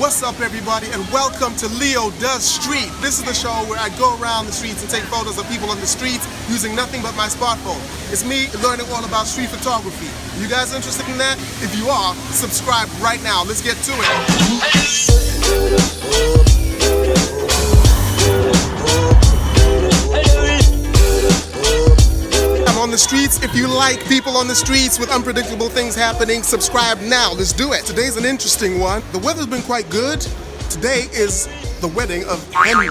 What's up, everybody, and welcome to Leo Does Street. This is the show where I go around the streets and take photos of people on the streets using nothing but my smartphone. It's me learning all about street photography. You guys interested in that? If you are, subscribe right now. Let's get to it. On the streets. If you like people on the streets with unpredictable things happening, subscribe now. Let's do it. Today's an interesting one. The weather's been quite good. Today is the wedding of Henry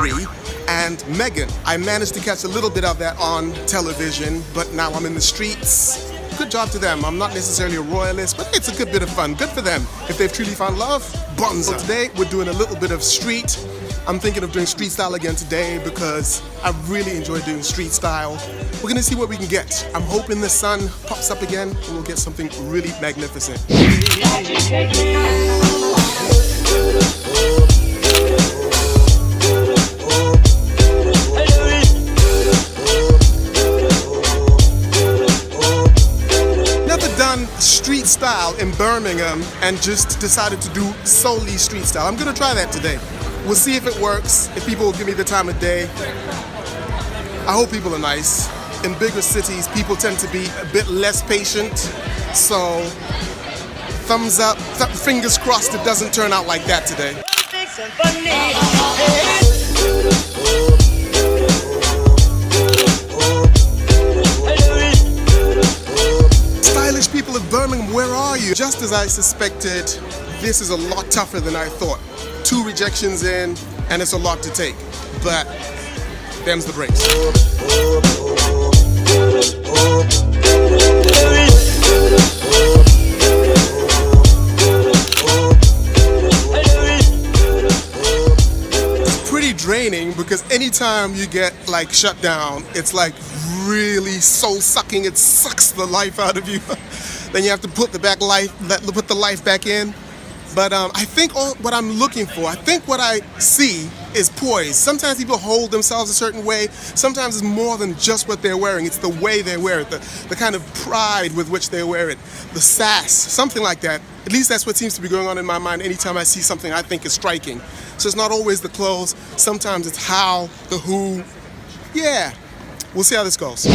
and Meghan. I managed to catch a little bit of that on television, but now I'm in the streets. Good job to them. I'm not necessarily a royalist, but it's a good bit of fun. Good for them. If they've truly found love, bonza. So today we're doing a little bit of street. I'm thinking of doing street style again today because I really enjoy doing street style. We're gonna see what we can get. I'm hoping the sun pops up again and we'll get something really magnificent. Never done street style in Birmingham and just decided to do solely street style. I'm gonna try that today. We'll see if it works, if people will give me the time of day. I hope people are nice. In bigger cities, people tend to be a bit less patient. So, thumbs up, fingers crossed it doesn't turn out like that today. Stylish people of Birmingham, where are you? Just as I suspected, this is a lot tougher than I thought. 2 rejections in, and it's a lot to take. But, them's the breaks. It's pretty draining because anytime you get like shut down, it's like really soul sucking. It sucks the life out of you. Then you have to put the life back in. But I think what I'm looking for, I think what I see is poise. Sometimes people hold themselves a certain way. Sometimes it's more than just what they're wearing. It's the way they wear it, the kind of pride with which they wear it, the sass, something like that. At least that's what seems to be going on in my mind anytime I see something I think is striking. So it's not always the clothes. Sometimes it's how, the who. Yeah, we'll see how this goes.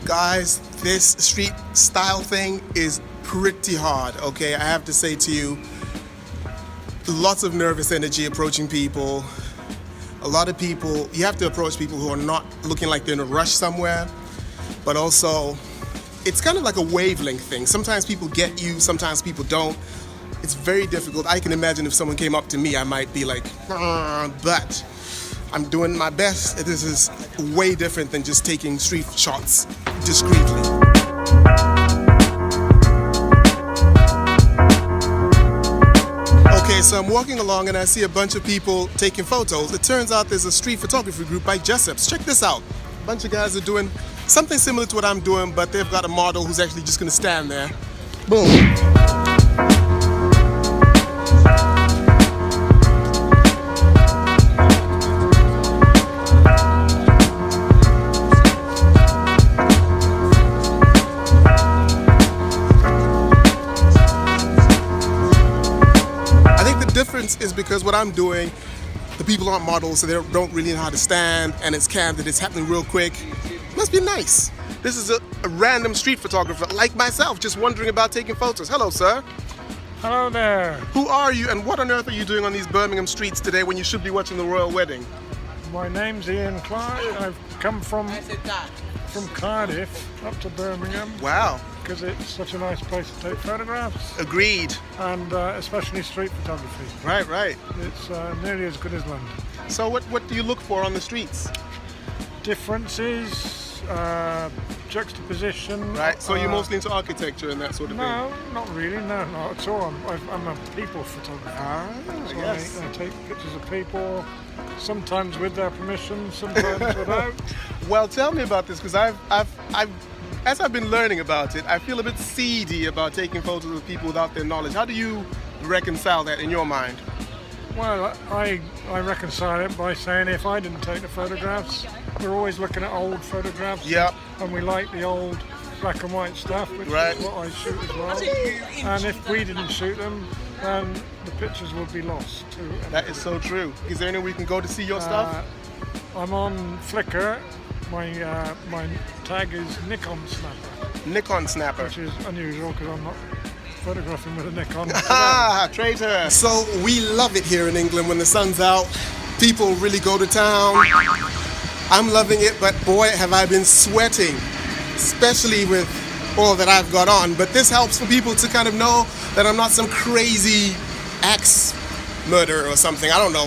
Guys, this street style thing is pretty hard, okay? I have to say to you, lots of nervous energy approaching people. A lot of people, you have to approach people who are not looking like they're in a rush somewhere, but also, it's kind of like a wavelength thing. Sometimes people get you, sometimes people don't. It's very difficult. I can imagine if someone came up to me, I might be like, but I'm doing my best. This is way different than just taking street shots discreetly. Okay, so I'm walking along and I see a bunch of people taking photos. It turns out there's a street photography group by Jazzaddicts. Check this out. A bunch of guys are doing something similar to what I'm doing, but they've got a model who's actually just gonna stand there. Boom. Difference is because what I'm doing, the people aren't models, so they don't really know how to stand, and it's candid, it's happening real quick. Must be nice. This is a random street photographer like myself, just wondering about taking photos. Hello, sir. Hello there. Who are you, and what on earth are you doing on these Birmingham streets today when you should be watching the royal wedding? My name's Ian Clark. I've come from Cardiff up to Birmingham. Wow. Because it's such a nice place to take photographs. Agreed. And especially street photography. Right, right. It's nearly as good as London. So what do you look for on the streets? Differences, juxtaposition. Right, so you're mostly into architecture and that sort of thing? No, not really, no, not at all. I'm a people photographer. Ah, so yes. I take pictures of people, sometimes with their permission, sometimes without. Well, tell me about this, because I've As I've been learning about it, I feel a bit seedy about taking photos of people without their knowledge. How do you reconcile that in your mind? Well, I reconcile it by saying if I didn't take the photographs, we're always looking at old photographs. Yep. And we like the old black and white stuff, which Right. is what I shoot as well. And if we didn't shoot them, then the pictures would be lost too. That is so true. Is there anywhere we can go to see your stuff? I'm on Flickr. My tag is Nikon Snapper, Nikon Snapper. which is unusual because I'm not photographing with a Nikon. Ah, traitor. So we love it here in England when the sun's out. People really go to town. I'm loving it, but boy, have I been sweating, especially with all that I've got on. But this helps for people to kind of know that I'm not some crazy axe murderer or something. I don't know.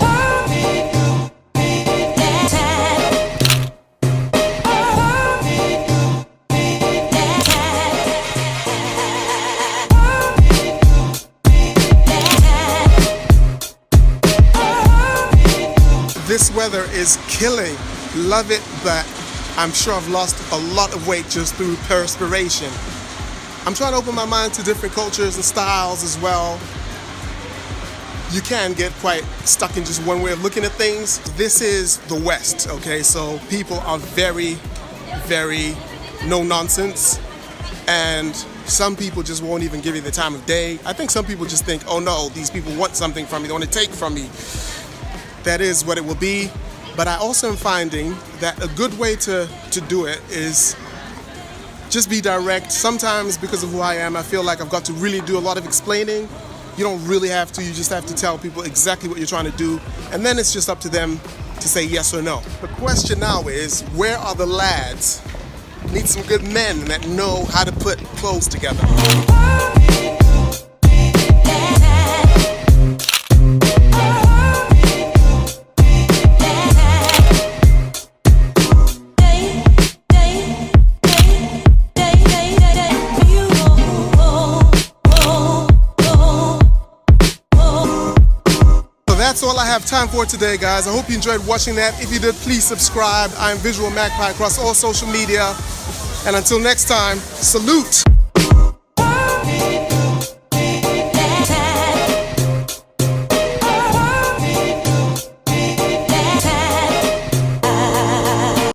This weather is killing. Love it, but I'm sure I've lost a lot of weight just through perspiration. I'm trying to open my mind to different cultures and styles as well. You can get quite stuck in just one way of looking at things. This is the West, okay? So people are very, very no nonsense. And some people just won't even give you the time of day. I think some people just think, oh no, these people want something from me, they want to take from me. That is what it will be. But I also am finding that a good way to do it is just be direct. Sometimes because of who I am, I feel like I've got to really do a lot of explaining. You don't really have to, you just have to tell people exactly what you're trying to do. And then it's just up to them to say yes or no. The question now is, where are the lads? Need some good men that know how to put clothes together. That's all I have time for today, guys. I hope you enjoyed watching that. If you did, please subscribe. I'm Visual Magpie across all social media. And until next time, salute.